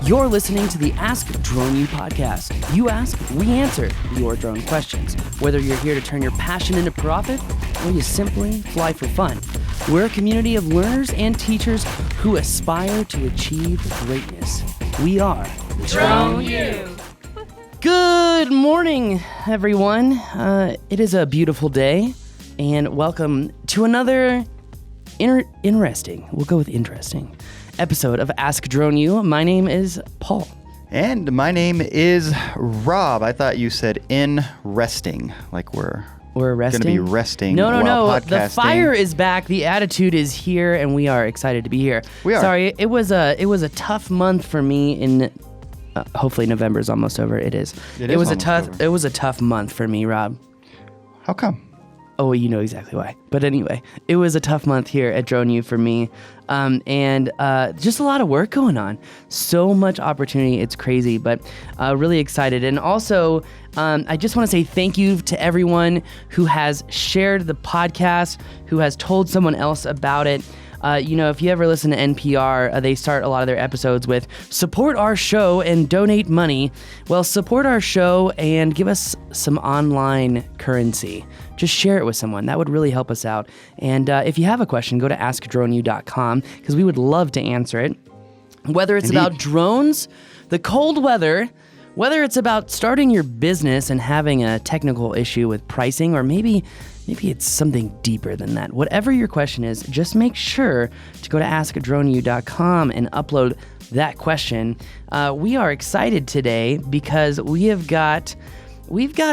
You're listening to the Ask Drone U podcast. You ask, we answer your drone questions. Whether you're here to turn your passion into profit or you simply fly for fun, we're a community of learners and teachers who aspire to achieve greatness. We are Drone U. Good morning, everyone. It is a beautiful day, and welcome to another interesting, we'll go with interesting, episode of Ask Drone U. My name is Paul. And my name is Rob. I thought you said in resting, like we're resting. Going to be resting. No. Podcasting. The fire is back. The attitude is here, and we are excited to be here. We are. Sorry, it was a tough month for me. In hopefully November is almost over. It is. It was a tough month for me, Rob. How come? Oh, you know exactly why. But anyway, it was a tough month here at Drone U for me. And just a lot of work going on. So much opportunity. It's crazy, but really excited. And also, I just want to say thank you to everyone who has shared the podcast, who has told someone else about it. If you ever listen to NPR, they start a lot of their episodes with support our show and donate money. Well, support our show and give us some online currency. Just share it with someone. That would really help us out. And if you have a question, go to askdroneu.com because we would love to answer it. Whether it's about drones, the cold weather, whether it's about starting your business and having a technical issue with pricing, or maybe it's something deeper than that. Whatever your question is, just make sure to go to askdroneu.com and upload that question. We are excited today because we've got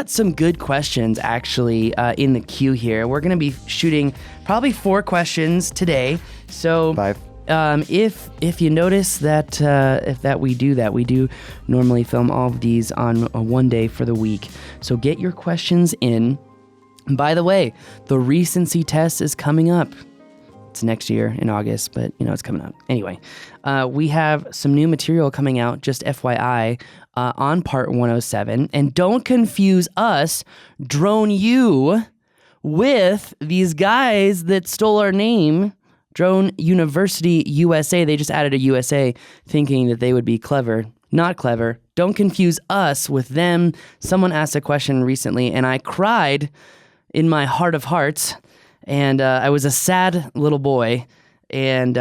some good questions actually in the queue here. We're going to be shooting probably 4 questions today. So 5. If you notice that we do normally film all of these on one day for the week. So get your questions in. And by the way, the recency test is coming up. It's next year in August, but it's coming up. Anyway, we have some new material coming out, just FYI, on part 107. And don't confuse us, Drone U, with these guys that stole our name, Drone University USA. They just added a USA thinking that they would be clever. Not clever. Don't confuse us with them. Someone asked a question recently, and I cried in my heart of hearts, and I was a sad little boy, and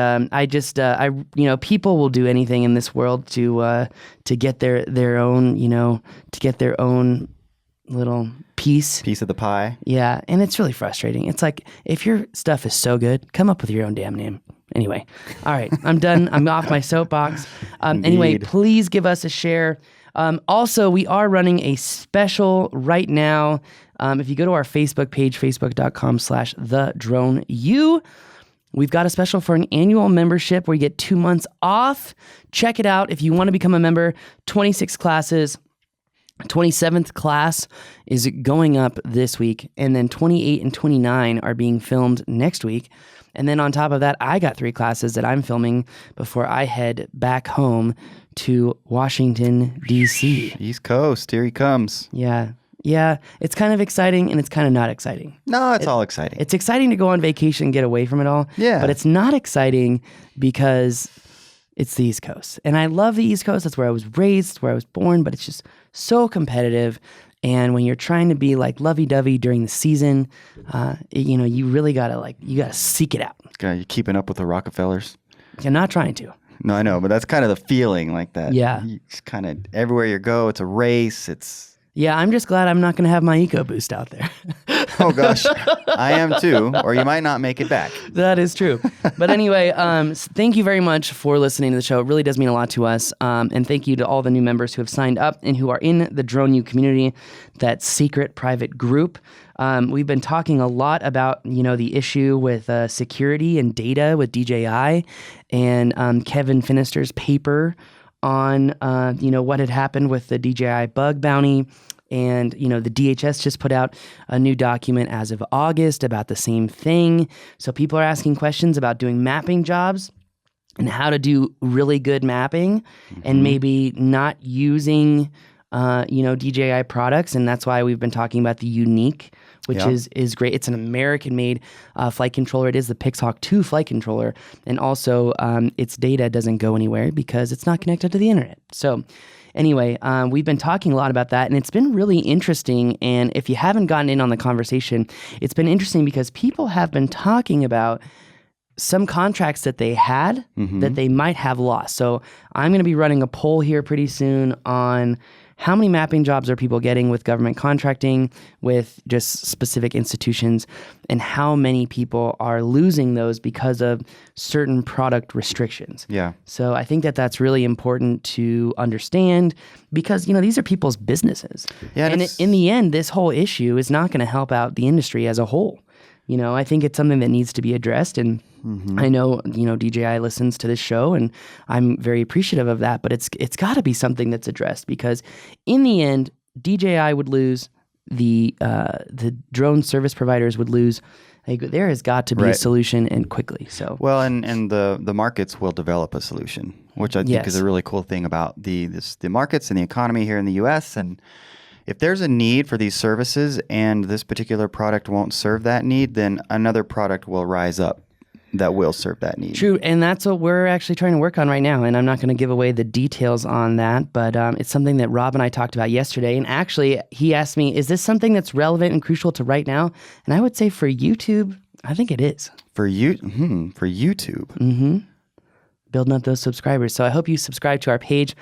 people will do anything in this world to get their own little piece Piece of the pie. Yeah, and it's really frustrating. It's like, if your stuff is so good, come up with your own damn name. Anyway, all right, I'm done. I'm off my soapbox. Anyway, please give us a share. Also, we are running a special right now. If you go to our Facebook page, facebook.com/thedroneu, we've got a special for an annual membership where you get 2 months off. Check it out. If you want to become a member, 26 classes. 27th class is going up this week, and then 28 and 29 are being filmed next week. And then on top of that, I got 3 classes that I'm filming before I head back home to Washington, D.C. East Coast, here he comes. Yeah, it's kind of exciting, and it's kind of not exciting. No, it's all exciting. It's exciting to go on vacation and get away from it all. Yeah. But it's not exciting because it's the East Coast. And I love the East Coast. That's where I was raised, where I was born, but it's just so competitive. And when you're trying to be like lovey-dovey during the season, you really gotta seek it out. You're keeping up with the Rockefellers? You're not trying to. No, I know, but that's kind of the feeling like that. Yeah. It's kind of everywhere you go, it's a race. Yeah, I'm just glad I'm not going to have my EcoBoost out there. Oh, gosh. I am too, or you might not make it back. That is true. But anyway, thank you very much for listening to the show. It really does mean a lot to us. And thank you to all the new members who have signed up and who are in the Drone U community, that secret private group. We've been talking a lot about, the issue with security and data with DJI, and Kevin Finister's paper on, what had happened with the DJI bug bounty. And, the DHS just put out a new document as of August about the same thing. So people are asking questions about doing mapping jobs and how to do really good mapping, and maybe not using, DJI products. And that's why we've been talking about the unique which Yep. is great. It's an American-made flight controller. It is the PrecisionHawk 2 flight controller, and also its data doesn't go anywhere because it's not connected to the internet. So anyway, we've been talking a lot about that, and it's been really interesting. And if you haven't gotten in on the conversation, it's been interesting because people have been talking about some contracts that they had that they might have lost. So I'm going to be running a poll here pretty soon on how many mapping jobs are people getting with government contracting, with just specific institutions, and how many people are losing those because of certain product restrictions. Yeah. So I think that that's really important to understand because, these are people's businesses. Yeah, and in the end, this whole issue is not going to help out the industry as a whole. I think it's something that needs to be addressed, and I know, DJI listens to this show, and I'm very appreciative of that, but it's got to be something that's addressed because in the end, DJI would lose, the drone service providers would lose. There has got to be a solution, and quickly. So well, and the markets will develop a solution, which I think is a really cool thing about the markets and the economy here in the U.S. And if there's a need for these services and this particular product won't serve that need, then another product will rise up that will serve that need. True, and that's what we're actually trying to work on right now, and I'm not going to give away the details on that, but it's something that Rob and I talked about yesterday, and actually he asked me, is this something that's relevant and crucial to right now? And I would say for YouTube, I think it is. For YouTube? Building up those subscribers. So I hope you subscribe to our page.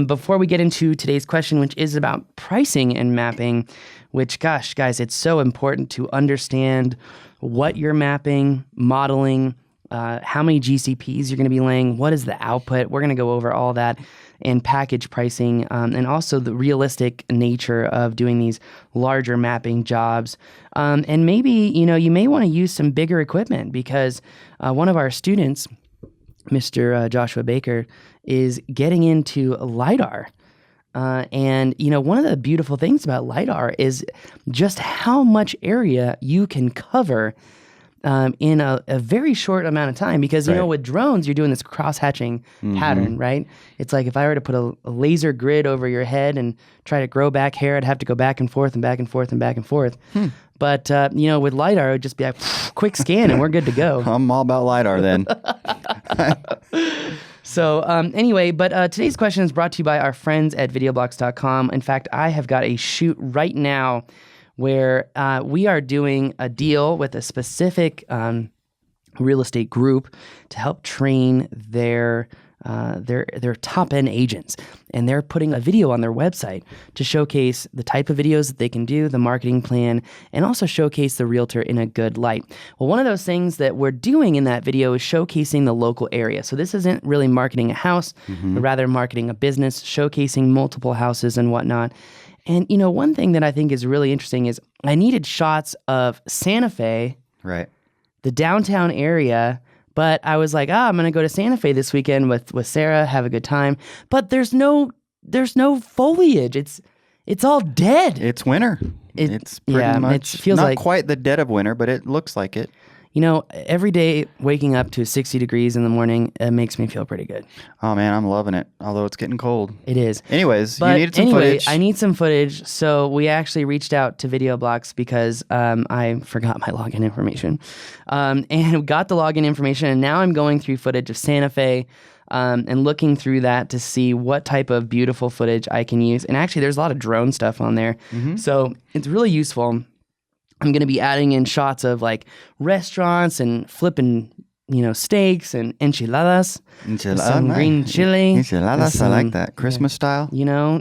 Before we get into today's question, which is about pricing and mapping, which, gosh, guys, it's so important to understand what you're mapping, modeling, how many GCPs you're going to be laying, what is the output. We're going to go over all that, and package pricing, and also the realistic nature of doing these larger mapping jobs. And maybe, you may want to use some bigger equipment because one of our students, Mr. Joshua Baker, is getting into LIDAR. And, one of the beautiful things about LIDAR is just how much area you can cover in a very short amount of time. Because, with drones, you're doing this cross-hatching pattern, right? It's like if I were to put a laser grid over your head and try to grow back hair, I'd have to go back and forth and back and forth and back and forth. But, with LIDAR, it would just be a quick scan and we're good to go. I'm all about LIDAR then. So anyway, but today's question is brought to you by our friends at videoblocks.com. In fact, I have got a shoot right now where we are doing a deal with a specific real estate group to help train their top end agents, and they're putting a video on their website to showcase the type of videos that they can do, the marketing plan, and also showcase the realtor in a good light. Well, one of those things that we're doing in that video is showcasing the local area. So this isn't really marketing a house, but rather marketing a business, showcasing multiple houses and whatnot. And one thing that I think is really interesting is I needed shots of Santa Fe, Right. the downtown area. But I was like, I'm going to go to Santa Fe this weekend with Sarah, have a good time. But there's no foliage. It's all dead. It's winter. It's pretty much it feels not like quite the dead of winter, but it looks like it. Every day waking up to 60 degrees in the morning, it makes me feel pretty good. Oh man, I'm loving it. Although it's getting cold. It is. Anyways, But you needed some footage. I need some footage. So we actually reached out to Video Blocks because I forgot my login information, and got the login information. And now I'm going through footage of Santa Fe. And looking through that to see what type of beautiful footage I can use. And actually, there's a lot of drone stuff on there. So it's really useful. I'm going to be adding in shots of like restaurants and flipping, steaks and enchiladas. Some nice. green chili. Enchiladas, I like that. Christmas style.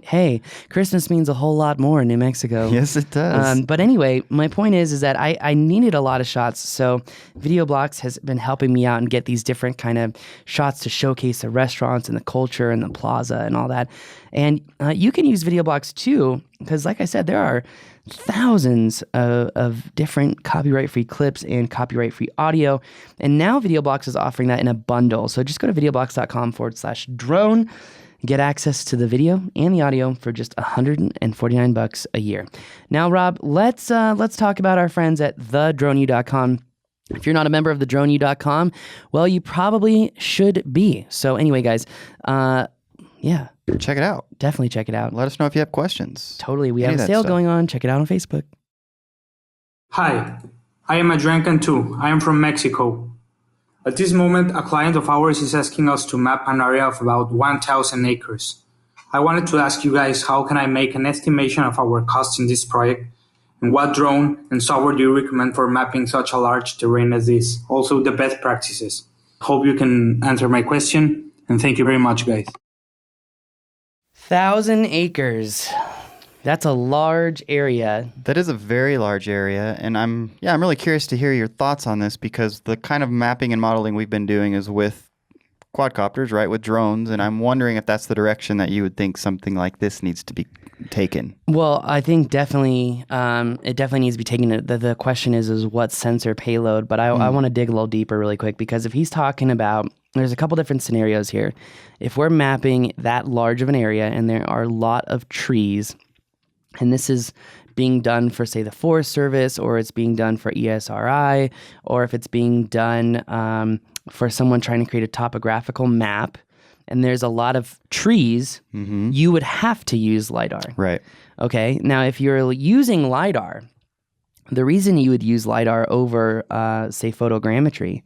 Hey, Christmas means a whole lot more in New Mexico. Yes, it does. But anyway, my point is that I needed a lot of shots. So Video Blocks has been helping me out and get these different kind of shots to showcase the restaurants and the culture and the plaza and all that. And you can use Video Blocks too, because like I said, there are thousands of different copyright-free clips and copyright-free audio. And now Video Blocks is offering that in a bundle. So just go to videoblocks.com/drone, get access to the video and the audio for just $149 a year. Now, Rob, let's talk about our friends at thedroneu.com. If you're not a member of thedroneu.com, well, you probably should be. So anyway, guys, yeah. Check it out. Definitely check it out. Let us know if you have questions. Totally. We Any have a of that sale stuff. going on. Check it out on Facebook. Hi, I am Adrian Cantu. I am from Mexico. At this moment, a client of ours is asking us to map an area of about 1,000 acres. I wanted to ask you guys, how can I make an estimation of our costs in this project? And what drone and software do you recommend for mapping such a large terrain as this? Also, the best practices. Hope you can answer my question, and thank you very much, guys. 1,000 acres. That's a large area. That is a very large area, and I'm really curious to hear your thoughts on this, because the kind of mapping and modeling we've been doing is with quadcopters, right, with drones, and I'm wondering if that's the direction that you would think something like this needs to be taken. Well, I think definitely it definitely needs to be taken. The question is what sensor payload, but I want to dig a little deeper really quick, because if he's talking about, there's a couple different scenarios here. If we're mapping that large of an area and there are a lot of trees, and this is being done for, say, the Forest Service, or it's being done for ESRI, or if it's being done for someone trying to create a topographical map, and there's a lot of trees, you would have to use LIDAR. Right. Okay. Now, if you're using LIDAR, the reason you would use LIDAR over, say, photogrammetry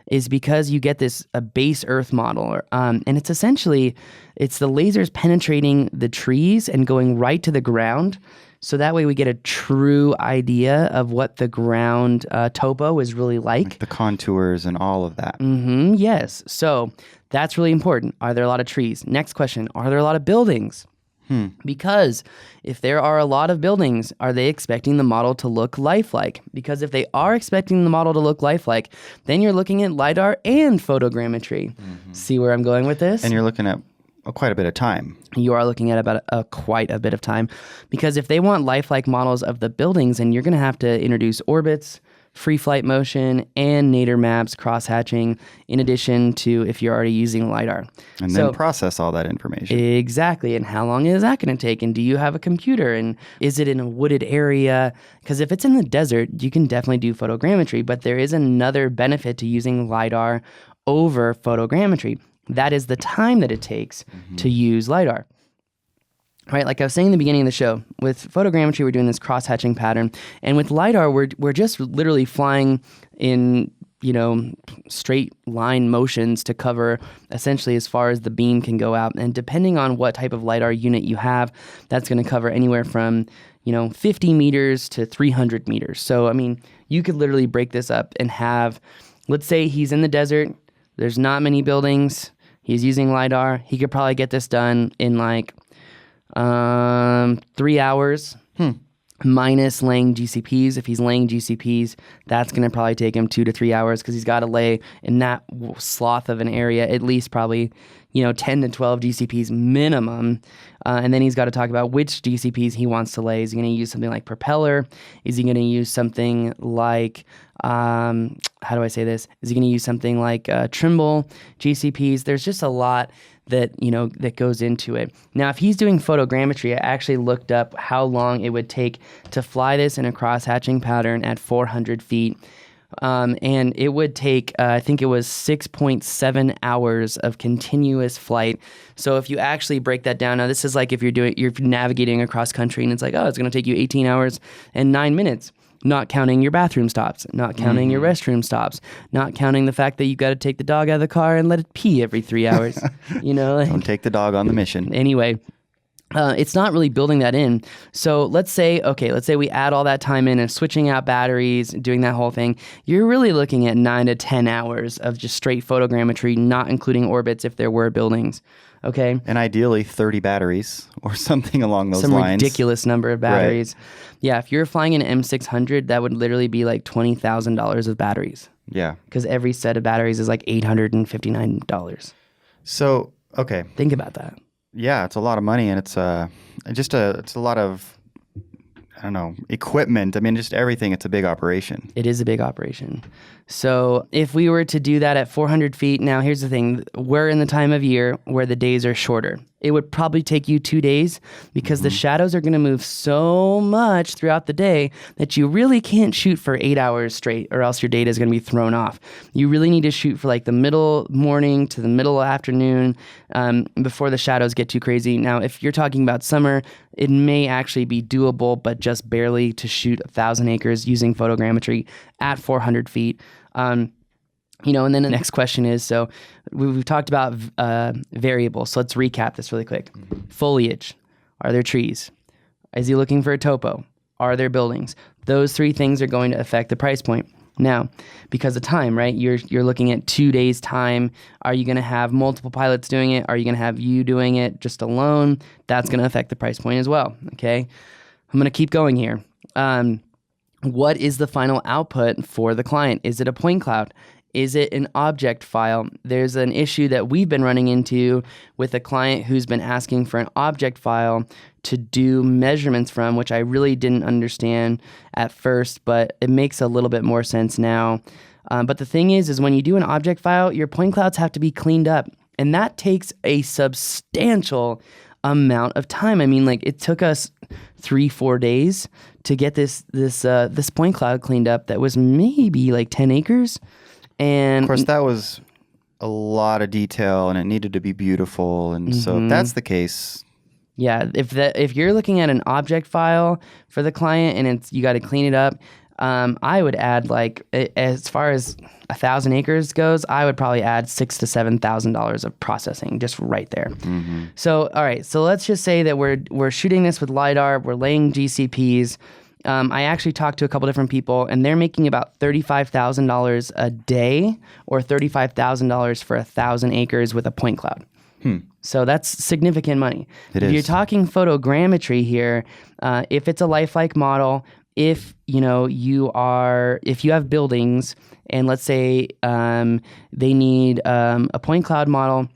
is because you get a base Earth model, and it's essentially, it's the lasers penetrating the trees and going right to the ground. So that way we get a true idea of what the ground topo is really like. The contours and all of that. Yes. So that's really important. Are there a lot of trees? Next question, are there a lot of buildings? Because if there are a lot of buildings, are they expecting the model to look lifelike? Because if they are expecting the model to look lifelike, then you're looking at LIDAR and photogrammetry. See where I'm going with this? And you're looking at quite a bit of time. You are looking at about quite a bit of time, because if they want lifelike models of the buildings, then you're going to have to introduce orbits, free flight motion, and nadir maps, cross-hatching, in addition to if you're already using LIDAR. And then process all that information. Exactly. And how long is that going to take? And do you have a computer? And is it in a wooded area? Because if it's in the desert, you can definitely do photogrammetry, but there is another benefit to using LIDAR over photogrammetry. That is the time that it takes to use LIDAR. Right, like I was saying in the beginning of the show, with photogrammetry, we're doing this cross-hatching pattern. And with LIDAR, we're just literally flying in, straight line motions to cover essentially as far as the beam can go out. And depending on what type of LIDAR unit you have, that's going to cover anywhere from, 50 meters to 300 meters. So, I mean, you could literally break this up and have, let's say he's in the desert, there's not many buildings, he's using LIDAR, he could probably get this done in 3 hours, minus laying GCPs. If he's laying GCPs, that's going to probably take him 2 to 3 hours, because he's got to lay in that sloth of an area at least probably 10 to 12 GCPs minimum. And then he's got to talk about which GCPs he wants to lay. Is he going to use something like propeller? Is he going to use something like, how do I say this? Is he going to use something like Trimble GCPs? There's just a lot that goes into it. Now, if he's doing photogrammetry, I actually looked up how long it would take to fly this in a cross-hatching pattern at 400 feet. And it would take, I think it was 6.7 hours of continuous flight. So if you actually break that down, now this is like if you're navigating across country and it's like, oh, it's going to take you 18 hours and 9 minutes. Not counting your bathroom stops, not counting your restroom stops, not counting the fact that you've got to take the dog out of the car and let it pee every 3 hours. Don't take the dog on the mission. Anyway, it's not really building that in. So let's say we add all that time in and switching out batteries, doing that whole thing. You're really looking at 9 to 10 hours of just straight photogrammetry, not including orbits if there were buildings. Okay. And ideally 30 batteries or something along those lines. Some ridiculous number of batteries. Right. Yeah, if you're flying an M600, that would literally be like $20,000 of batteries. Yeah. Because every set of batteries is like $859. So, okay. Think about that. Yeah, it's a lot of money, and it's a lot of, equipment. I mean, just everything. It's a big operation. It is a big operation. So if we were to do that at 400 feet, now here's the thing. We're in the time of year where the days are shorter. it would probably take you 2 days because the shadows are going to move so much throughout the day that you really can't shoot for 8 hours straight, or else your data is going to be thrown off. You really need to shoot for like the middle morning to the middle afternoon before the shadows get too crazy. Now, if you're talking about summer, it may actually be doable, but just barely to shoot 1,000 acres using photogrammetry at 400 feet. And then the next question is, so we've talked about variables. So let's recap this really quick. Foliage. Are there trees? Is he looking for a topo? Are there buildings? Those 3 things are going to affect the price point. Now, because of time, right? You're looking at 2 days' time. Are you going to have multiple pilots doing it? Are you going to have you doing it just alone? That's going to affect the price point as well, okay? I'm going to keep going here. What is the final output for the client? Is it a point cloud? Is it an object file? There's an issue that we've been running into with a client who's been asking for an object file to do measurements from, which I really didn't understand at first, but it makes a little bit more sense now. But the thing is when you do an object file, your point clouds have to be cleaned up, and that takes a substantial amount of time. I mean, like it took us 3-4 days to get this point cloud cleaned up that was maybe like 10 acres. And of course, that was a lot of detail, and it needed to be beautiful. And so, if that's the case, yeah, if you're looking at an object file for the client and you got to clean it up, I would add as far as 1,000 acres goes, I would probably add $6,000 to $7,000 of processing just right there. So, all right, so let's just say that we're shooting this with LIDAR, we're laying GCPs. I actually talked to a couple different people, and they're making about $35,000 a day or $35,000 for 1,000 acres with a point cloud. So that's significant money. If you're talking photogrammetry here, if it's a lifelike model, if you have buildings, and let's say they need a point cloud model,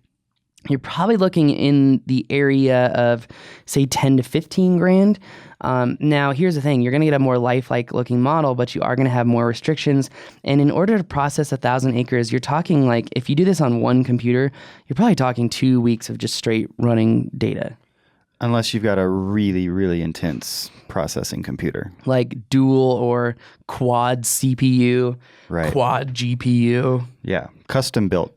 you're probably looking in the area of say 10 to 15 grand. Now, here's the thing. You're going to get a more lifelike looking model, but you are going to have more restrictions. And in order to process 1,000 acres, you're talking like, if you do this on one computer, you're probably talking 2 weeks of just straight running data. Unless you've got a really, really intense processing computer. Like dual or quad CPU, quad GPU. Yeah, custom built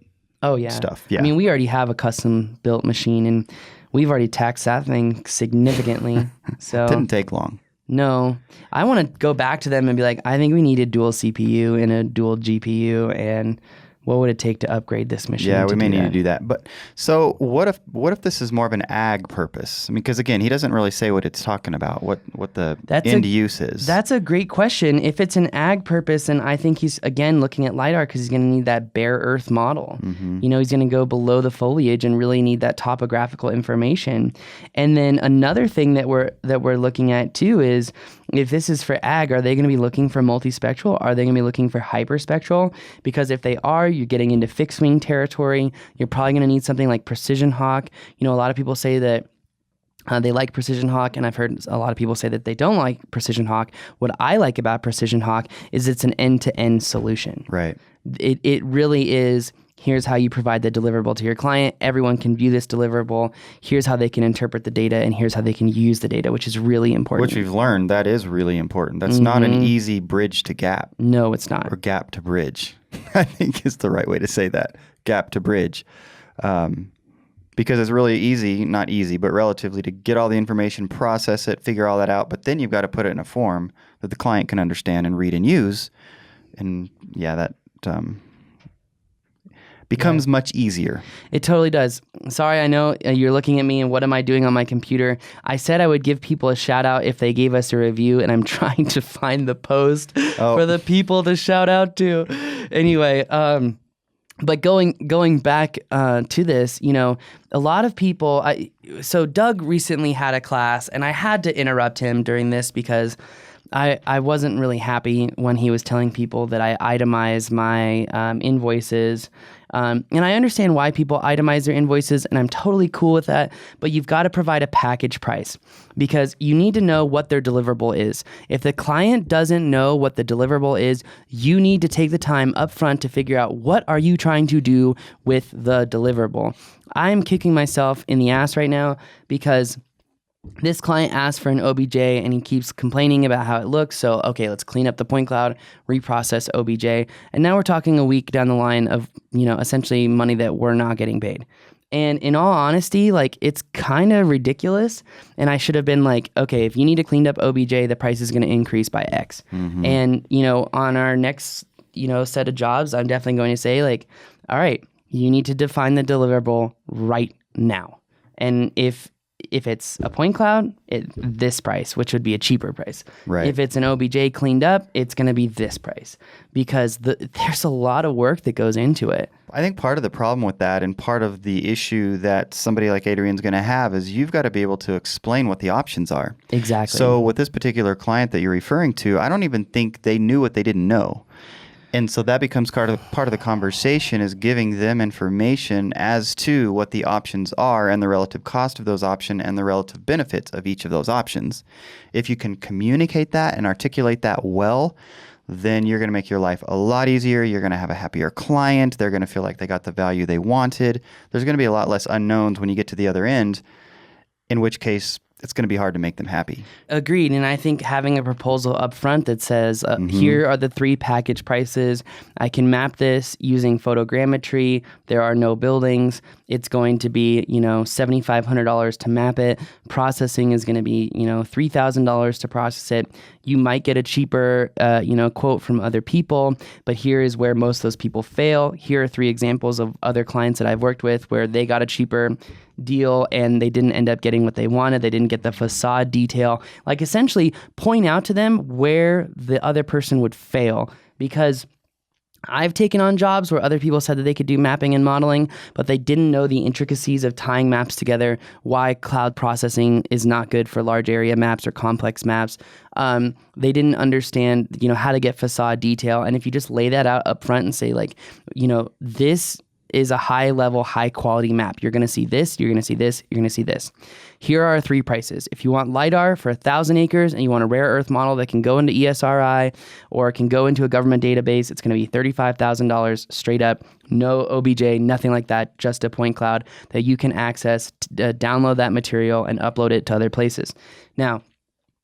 stuff. Yeah. I mean, we already have a custom built machine, and we've already taxed that thing significantly. So didn't take long. No. I want to go back to them and be like, I think we need a dual CPU and a dual GPU, and what would it take to upgrade this machine? Yeah, we may need to do that. But so what if this is more of an ag purpose? I mean, because again, he doesn't really say what it's talking about, what the end use is. That's a great question. If it's an ag purpose, and I think he's, again, looking at LIDAR because he's going to need that bare earth model. He's going to go below the foliage and really need that topographical information. And then another thing that we're looking at too is, if this is for ag, are they going to be looking for multispectral? Are they going to be looking for hyperspectral? Because if they are, you're getting into fixed wing territory. You're probably going to need something like PrecisionHawk. A lot of people say that they like PrecisionHawk, and I've heard a lot of people say that they don't like PrecisionHawk. What I like about PrecisionHawk is it's an end-to-end solution. Right. It really is. Here's how you provide the deliverable to your client. Everyone can view this deliverable. Here's how they can interpret the data, and here's how they can use the data, which is really important. Which we've learned, that is really important. That's not an easy bridge to gap. No, it's not. Or gap to bridge, I think is the right way to say that. Gap to bridge. Because it's really easy, not easy, but relatively, to get all the information, process it, figure all that out. But then you've got to put it in a form that the client can understand and read and use. And yeah, that becomes much easier. It totally does. Sorry, I know you're looking at me and what am I doing on my computer? I said I would give people a shout out if they gave us a review, and I'm trying to find the post for the people to shout out to. Anyway, but going back to this, a lot of people. So Doug recently had a class, and I had to interrupt him during this because I wasn't really happy when he was telling people that I itemize my invoices And I understand why people itemize their invoices, and I'm totally cool with that, but you've got to provide a package price because you need to know what their deliverable is. If the client doesn't know what the deliverable is, you need to take the time up front to figure out what are you trying to do with the deliverable. I'm kicking myself in the ass right now because this client asked for an OBJ and he keeps complaining about how it looks. So, okay, let's clean up the point cloud, reprocess OBJ. And now we're talking a week down the line of, essentially money that we're not getting paid. And in all honesty, like it's kind of ridiculous. And I should have been like, okay, if you need a cleaned up OBJ, the price is going to increase by X. Mm-hmm. And, on our next, set of jobs, I'm definitely going to say like, all right, you need to define the deliverable right now. And if it's a point cloud, this price, which would be a cheaper price. Right. If it's an OBJ cleaned up, it's going to be this price because there's a lot of work that goes into it. I think part of the problem with that and part of the issue that somebody like Adrian's going to have is you've got to be able to explain what the options are. Exactly. So with this particular client that you're referring to, I don't even think they knew what they didn't know. And so that becomes part of the conversation is giving them information as to what the options are and the relative cost of those options and the relative benefits of each of those options. If you can communicate that and articulate that well, then you're going to make your life a lot easier. You're going to have a happier client. They're going to feel like they got the value they wanted. There's going to be a lot less unknowns when you get to the other end, in which case it's going to be hard to make them happy. Agreed. And I think having a proposal up front that says, here are the 3 package prices. I can map this using photogrammetry. There are no buildings. It's going to be, $7,500 to map it. Processing is going to be, $3,000 to process it. You might get a cheaper, quote from other people, but here is where most of those people fail. Here are 3 examples of other clients that I've worked with where they got a cheaper deal and they didn't end up getting what they wanted. They didn't get the facade detail. Like essentially point out to them where the other person would fail, because I've taken on jobs where other people said that they could do mapping and modeling, but they didn't know the intricacies of tying maps together, why cloud processing is not good for large area maps or complex maps. They didn't understand, how to get facade detail. And if you just lay that out up front and say like, this is a high level, high quality map. You're going to see this, you're going to see this, you're going to see this. Here are our 3 prices. If you want LIDAR for 1,000 acres and you want a rare earth model that can go into ESRI or can go into a government database, it's going to be $35,000 straight up. No OBJ, nothing like that, just a point cloud that you can access, download that material and upload it to other places. Now,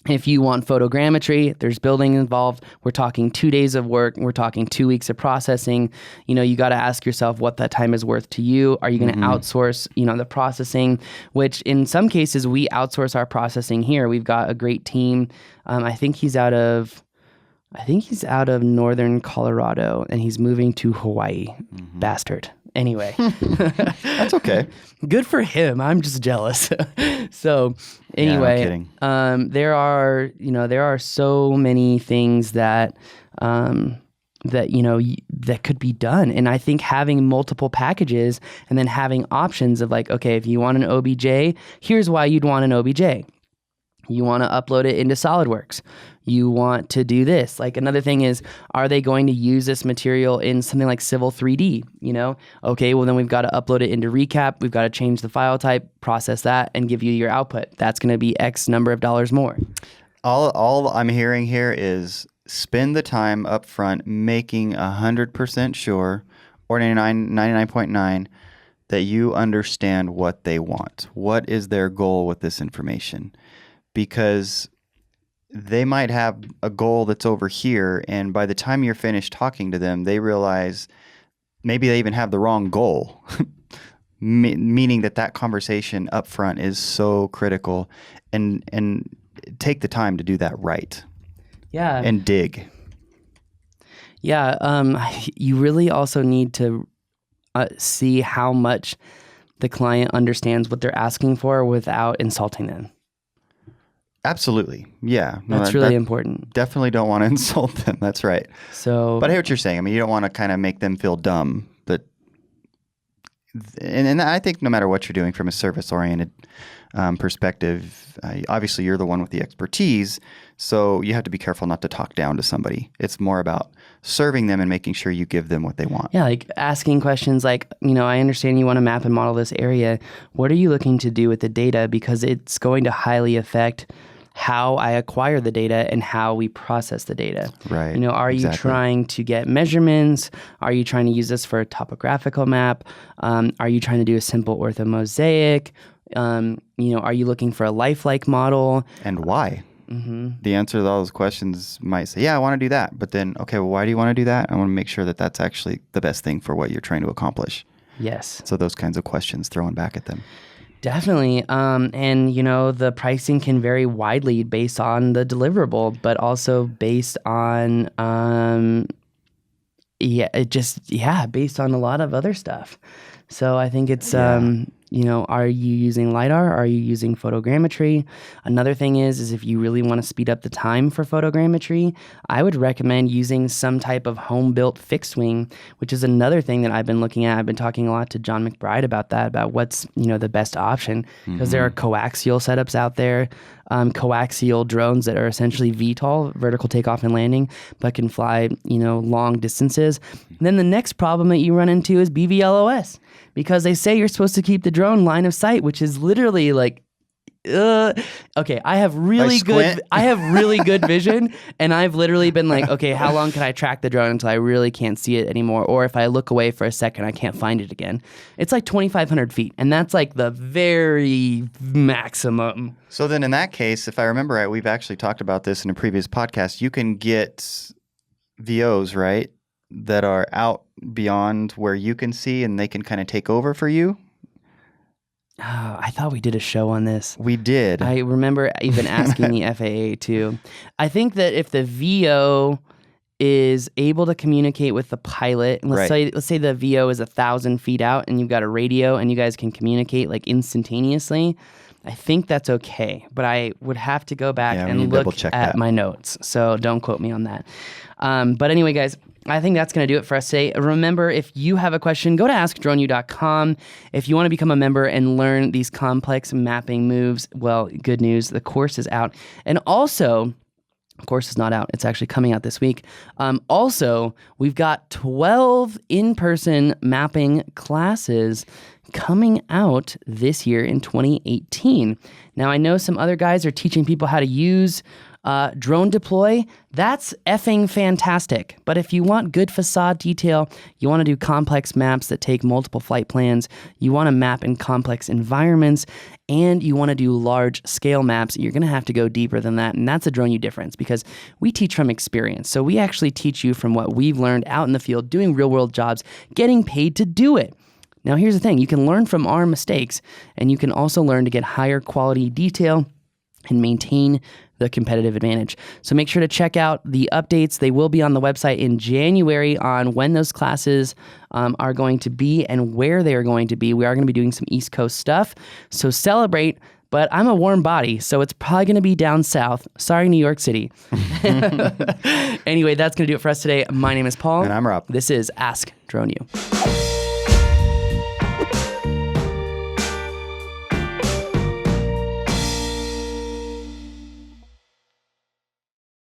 if you want photogrammetry, there's building involved. We're talking 2 days of work. We're talking 2 weeks of processing. You got to ask yourself what that time is worth to you. Are you going to outsource, the processing, which in some cases we outsource our processing here. We've got a great team. I think he's out of northern Colorado and he's moving to Hawaii. Bastard. Anyway. That's okay. Good for him. I'm just jealous. So anyway, yeah, no kidding. There are so many things that that could be done. And I think having multiple packages and then having options of like, okay, if you want an OBJ, here's why you'd want an OBJ. You want to upload it into SolidWorks. You want to do this. Like another thing is, are they going to use this material in something like Civil 3D? Okay, well then we've got to upload it into Recap. We've got to change the file type, process that, and give you your output. That's going to be X number of dollars more. All I'm hearing here is spend the time up front making 100% sure, or 99.9, that you understand what they want. What is their goal with this information? Because they might have a goal that's over here, and by the time you're finished talking to them, they realize maybe they even have the wrong goal, meaning that conversation up front is so critical, and take the time to do that right. Yeah. And dig. Yeah. You really also need to see how much the client understands what they're asking for without insulting them. Absolutely. Yeah. No, That's really important. Definitely don't want to insult them. That's right. So, but I hear what you're saying. I mean, you don't want to kind of make them feel dumb, but and I think no matter what you're doing from a service-oriented perspective, obviously you're the one with the expertise, so you have to be careful not to talk down to somebody. It's more about serving them and making sure you give them what they want. Yeah, like asking questions like, I understand you want to map and model this area. What are you looking to do with the data? Because it's going to highly affect how I acquire the data and how we process the data. Right. Are you trying to get measurements? Are you trying to use this for a topographical map? Are you trying to do a simple orthomosaic? Are you looking for a lifelike model? And why? The answer to all those questions might say, yeah, I want to do that. But then, okay, well, why do you want to do that? I want to make sure that that's actually the best thing for what you're trying to accomplish. Yes. So those kinds of questions thrown back at them. Definitely. And, the pricing can vary widely based on the deliverable, but also based on, based on a lot of other stuff. So I think it's, are you using LIDAR? Are you using photogrammetry? Another thing is if you really want to speed up the time for photogrammetry, I would recommend using some type of home-built fixed wing, which is another thing that I've been looking at. I've been talking a lot to John McBride about that, about what's, the best option, because there are coaxial setups out there, coaxial drones that are essentially VTOL, vertical takeoff and landing, but can fly, long distances. And then the next problem that you run into is BVLOS, because they say you're supposed to keep the drone line of sight, which is literally like, okay, I have really good vision, and I've literally been like, okay, how long can I track the drone until I really can't see it anymore? Or if I look away for a second, I can't find it again. It's like 2,500 feet, and that's like the very maximum. So then in that case, if I remember right, we've actually talked about this in a previous podcast, you can get VOs, right, that are out beyond where you can see, and they can kind of take over for you. Oh, I thought we did a show on this. We did. I remember even asking the FAA too. I think that if the VO is able to communicate with the pilot, and let's say the VO is 1,000 feet out and you've got a radio and you guys can communicate like instantaneously, I think that's okay. But I would have to go back and look at my notes. So don't quote me on that. But anyway, guys, I think that's going to do it for us today. Remember, if you have a question, go to askdroneu.com. If you want to become a member and learn these complex mapping moves, well, good news, the course is out. And also, the course is not out. It's actually coming out this week. Also, we've got 12 in-person mapping classes coming out this year in 2018. Now, I know some other guys are teaching people how to use drone deploy. That's effing fantastic. But if you want good facade detail, you want to do complex maps that take multiple flight plans, you want to map in complex environments, and you want to do large scale maps, you're going to have to go deeper than that. And that's a DroneU difference, because we teach from experience. So we actually teach you from what we've learned out in the field, doing real world jobs, getting paid to do it. Now, here's the thing. You can learn from our mistakes, and you can also learn to get higher quality detail and maintain the competitive advantage. So make sure to check out the updates. They will be on the website in January on when those classes are going to be and where they are going to be. We are going to be doing some East Coast stuff. So celebrate. But I'm a warm body, so it's probably going to be down south. Sorry, New York City. Anyway, that's going to do it for us today. My name is Paul. And I'm Rob. This is Ask Drone U.